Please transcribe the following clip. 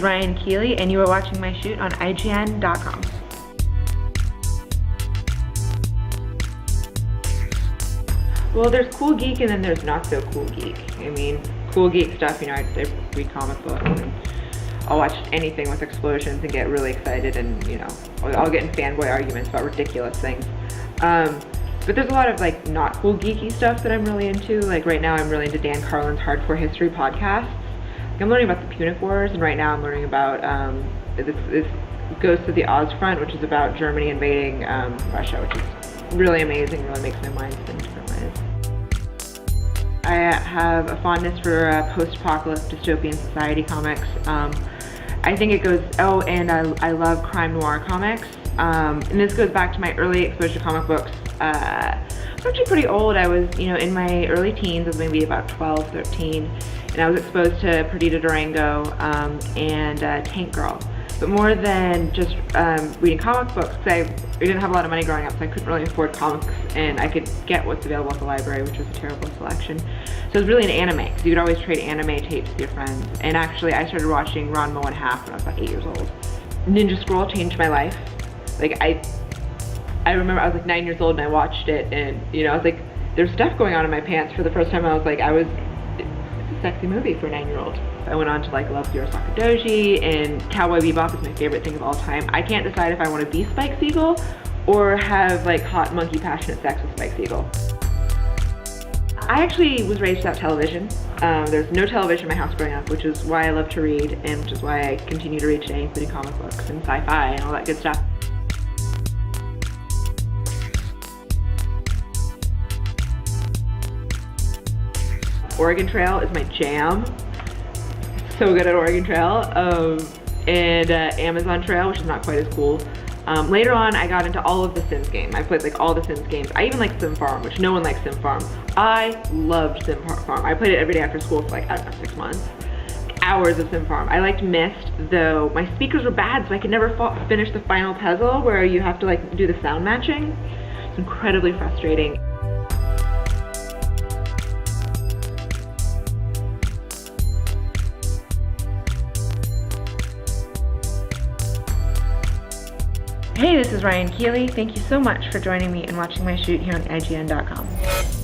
is Ryan Keely, and you are watching my shoot on IGN.com. Well, there's cool geek and then there's not so cool geek. I mean, cool geek stuff, you know, I read comic books and I'll watch anything with explosions and get really excited, and, you know, I'll get in fanboy arguments about ridiculous things. But there's a lot of, like, not cool geeky stuff that I'm really into. Like, right now I'm really into Dan Carlin's Hardcore History podcasts. Like, I'm learning about the Punic Wars, and right now I'm learning about, this goes to the Ostfront, which is about Germany invading Russia, which is really amazing, really makes my mind spin different ways. I have a fondness for post-apocalypse dystopian society comics. I think it goes, and I love crime noir comics. And this goes back to my early exposure to comic books. I'm actually pretty old. I was, you know, in my early teens. I was maybe about 12, 13, and I was exposed to Perdita Durango and Tank Girl. But more than just reading comic books, because I didn't have a lot of money growing up, so I couldn't really afford comics, and I could get what's available at the library, which was a terrible selection. So it was really an anime, because you could always trade anime tapes with your friends. And actually, I started watching Ranma 1/2 when I was about 8 years old. Ninja Scroll changed my life. Like, I remember I was like 9 years old and I watched it, and, you know, I was like, there's stuff going on in my pants for the first time. I was like, it's a sexy movie for a 9-year-old. I went on to like love Zero Sakadoji, and Cowboy Bebop is my favorite thing of all time. I can't decide if I want to be Spike Spiegel or have like hot monkey passionate sex with Spike Spiegel. I actually was raised without television. There's no television in my house growing up, which is why I love to read, and which is why I continue to read today, including comic books and sci-fi and all that good stuff. Oregon Trail is my jam. So good at Oregon Trail. And Amazon Trail, which is not quite as cool. Later on, I got into all of the Sims games. I played like all the Sims games. I even like Sim Farm, which no one likes Sim Farm. I loved Sim Farm. I played it every day after school for like, I don't know, 6 months. Hours of Sim Farm. I liked Myst, though my speakers were bad, so I could never finish the final puzzle where you have to like do the sound matching. It's incredibly frustrating. Hey, this is Ryan Keely. Thank you so much for joining me and watching my shoot here on IGN.com.